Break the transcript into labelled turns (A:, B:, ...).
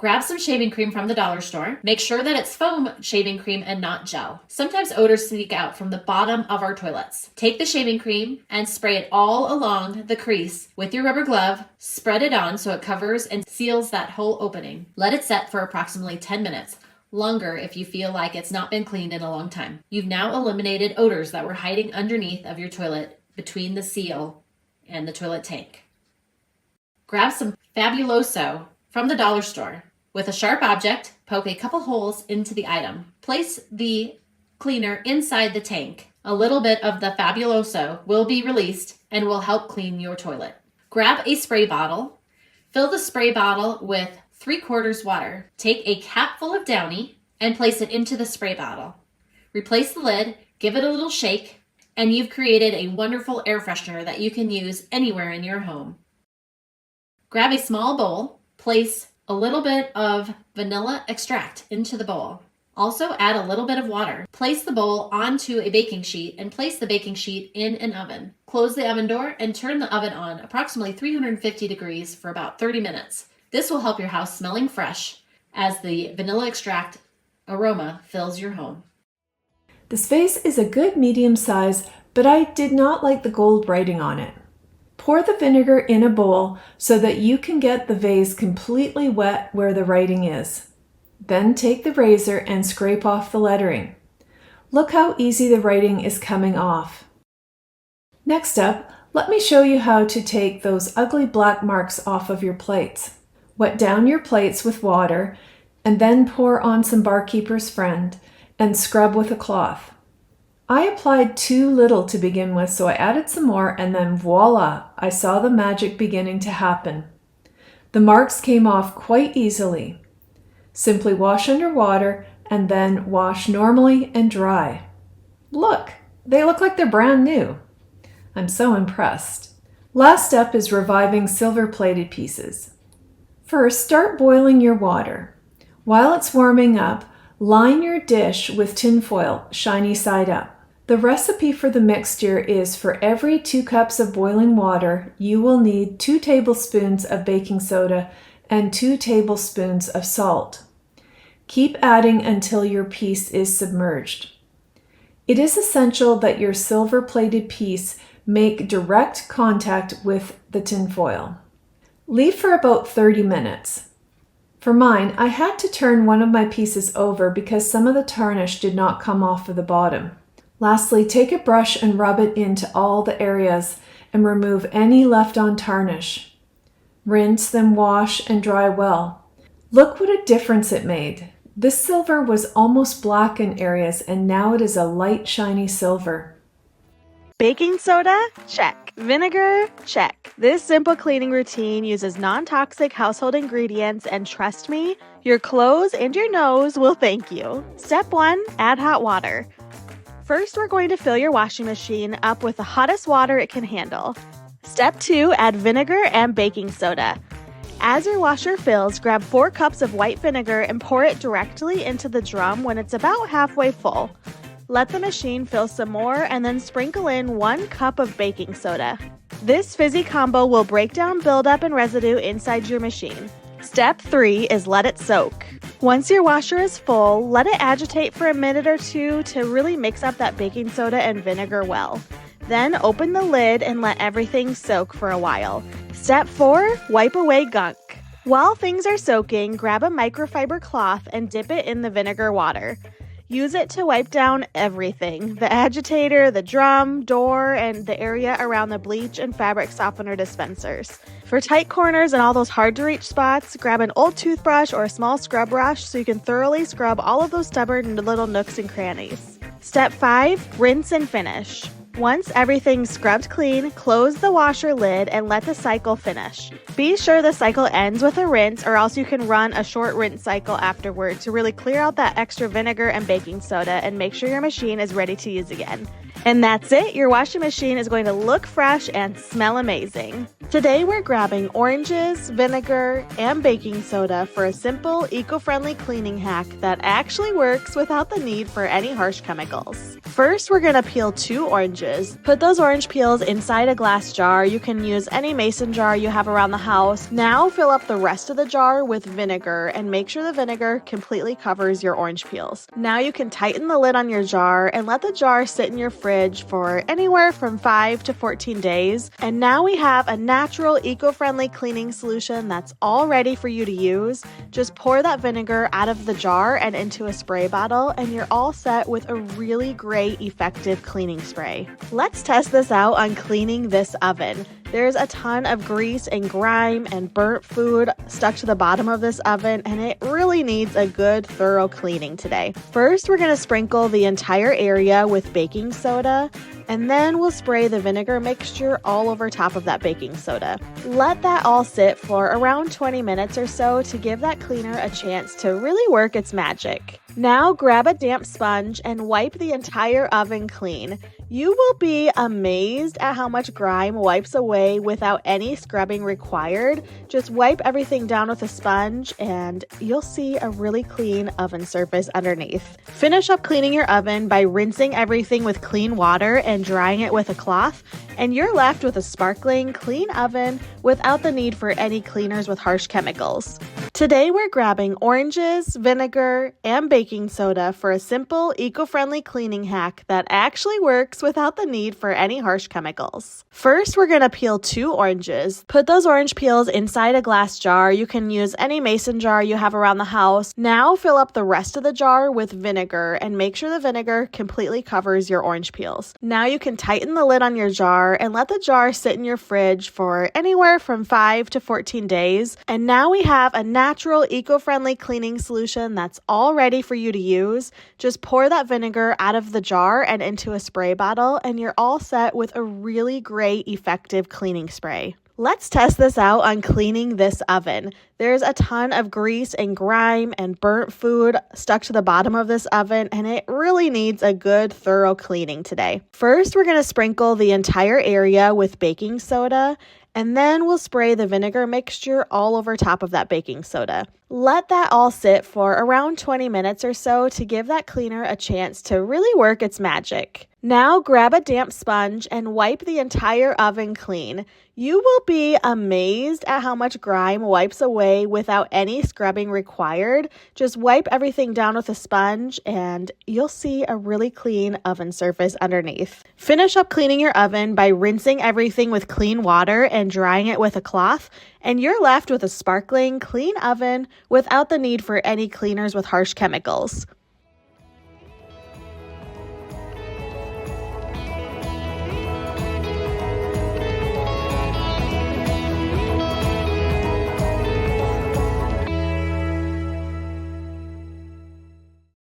A: Grab some shaving cream from the dollar store. Make sure that it's foam shaving cream and not gel. Sometimes odors sneak out from the bottom of our toilets. Take the shaving cream and spray it all along the crease with your rubber glove. Spread it on so it covers and seals that whole opening. Let it set for approximately 10 minutes. Longer if you feel like it's not been cleaned in a long time. You've now eliminated odors that were hiding underneath of your toilet between the seal and the toilet tank. Grab some Fabuloso from the dollar store. With a sharp object, poke a couple holes into the item. Place the cleaner inside the tank. A little bit of the Fabuloso will be released and will help clean your toilet. Grab a spray bottle. Fill the spray bottle with 3/4 water. Take a cap full of Downy and place it into the spray bottle. Replace the lid, give it a little shake, and you've created a wonderful air freshener that you can use anywhere in your home. Grab a small bowl, place a little bit of vanilla extract into the bowl. Also add a little bit of water. Place the bowl onto a baking sheet and place the baking sheet in an oven. Close the oven door and turn the oven on approximately 350 degrees for about 30 minutes. This will help your house smelling fresh as the vanilla extract aroma fills your home.
B: This vase is a good medium size, but I did not like the gold writing on it. Pour the vinegar in a bowl so that you can get the vase completely wet where the writing is. Then take the razor and scrape off the lettering. Look how easy the writing is coming off. Next up, let me show you how to take those ugly black marks off of your plates. Wet down your plates with water and then pour on some Barkeeper's Friend and scrub with a cloth. I applied too little to begin with, so I added some more and then voila, I saw the magic beginning to happen. The marks came off quite easily. Simply wash under water and then wash normally and dry. Look, they look like they're brand new. I'm so impressed. Last step is reviving silver-plated pieces. First, start boiling your water. While it's warming up, line your dish with tinfoil, shiny side up. The recipe for the mixture is for every 2 cups of boiling water, you will need 2 tablespoons of baking soda and 2 tablespoons of salt. Keep adding until your piece is submerged. It is essential that your silver-plated piece make direct contact with the tinfoil. Leave for about 30 minutes. For mine, I had to turn one of my pieces over because some of the tarnish did not come off of the bottom. Lastly, take a brush and rub it into all the areas and remove any left-on tarnish. Rinse, then wash and dry well. Look what a difference it made. This silver was almost black in areas and now it is a light, shiny silver.
C: Baking soda? Check. Vinegar? Check. This simple cleaning routine uses non-toxic household ingredients and trust me, your clothes and your nose will thank you. Step 1, add hot water. First, we're going to fill your washing machine up with the hottest water it can handle. Step 2, add vinegar and baking soda. As your washer fills, grab 4 cups of white vinegar and pour it directly into the drum when it's about halfway full. Let the machine fill some more and then sprinkle in 1 cup of baking soda. This fizzy combo will break down buildup and residue inside your machine. Step 3 is let it soak. Once your washer is full, let it agitate for a minute or 2 to really mix up that baking soda and vinegar well. Then open the lid and let everything soak for a while. Step 4, wipe away gunk. While things are soaking, grab a microfiber cloth and dip it in the vinegar water. Use it to wipe down everything, the agitator, the drum, door, and the area around the bleach and fabric softener dispensers. For tight corners and all those hard-to-reach spots, grab an old toothbrush or a small scrub brush so you can thoroughly scrub all of those stubborn little nooks and crannies. Step 5, rinse and finish. Once everything's scrubbed clean, close the washer lid and let the cycle finish. Be sure the cycle ends with a rinse or else you can run a short rinse cycle afterward to really clear out that extra vinegar and baking soda and make sure your machine is ready to use again. And that's it. Your washing machine is going to look fresh and smell amazing. Today we're grabbing oranges, vinegar, and baking soda for a simple, eco-friendly cleaning hack that actually works without the need for any harsh chemicals. First, we're going to peel 2 oranges. Put those orange peels inside a glass jar. You can use any mason jar you have around the house. Now fill up the rest of the jar with vinegar and make sure the vinegar completely covers your orange peels. Now you can tighten the lid on your jar and let the jar sit in your fridge for anywhere from 5 to 14 days. And now we have a natural, eco-friendly cleaning solution that's all ready for you to use. Just pour that vinegar out of the jar and into a spray bottle, and you're all set with a really great, effective cleaning spray. Let's test this out on cleaning this oven. There's a ton of grease and grime and burnt food stuck to the bottom of this oven, and it really needs a good, thorough cleaning today. First, we're going to sprinkle the entire area with baking soda, and then we'll spray the vinegar mixture all over top of that baking soda. Let that all sit for around 20 minutes or so to give that cleaner a chance to really work its magic. Now grab a damp sponge and wipe the entire oven clean. You will be amazed at how much grime wipes away without any scrubbing required. Just wipe everything down with a sponge and you'll see a really clean oven surface underneath. Finish up cleaning your oven by rinsing everything with clean water and drying it with a cloth, and you're left with a sparkling, clean oven without the need for any cleaners with harsh chemicals. Today we're grabbing oranges, vinegar, and baking soda for a simple, eco-friendly cleaning hack that actually works without the need for any harsh chemicals. First, we're going to peel 2 oranges. Put those orange peels inside a glass jar. You can use any mason jar you have around the house. Now fill up the rest of the jar with vinegar and make sure the vinegar completely covers your orange peels. Now you can tighten the lid on your jar and let the jar sit in your fridge for anywhere from 5 to 14 days. And now we have a natural, eco-friendly cleaning solution that's all ready for you to use. Just pour that vinegar out of the jar and into a spray bottle, and you're all set with a really great, effective cleaning spray. Let's test this out on cleaning this oven. There's a ton of grease and grime and burnt food stuck to the bottom of this oven, and it really needs a good, thorough cleaning today. First, we're going to sprinkle the entire area with baking soda, and then we'll spray the vinegar mixture all over top of that baking soda. Let that all sit for around 20 minutes or so to give that cleaner a chance to really work its magic. Now grab a damp sponge and wipe the entire oven clean. You will be amazed at how much grime wipes away without any scrubbing required. Just wipe everything down with a sponge and you'll see a really clean oven surface underneath. Finish up cleaning your oven by rinsing everything with clean water and drying it with a cloth, and you're left with a sparkling, clean oven without the need for any cleaners with harsh chemicals.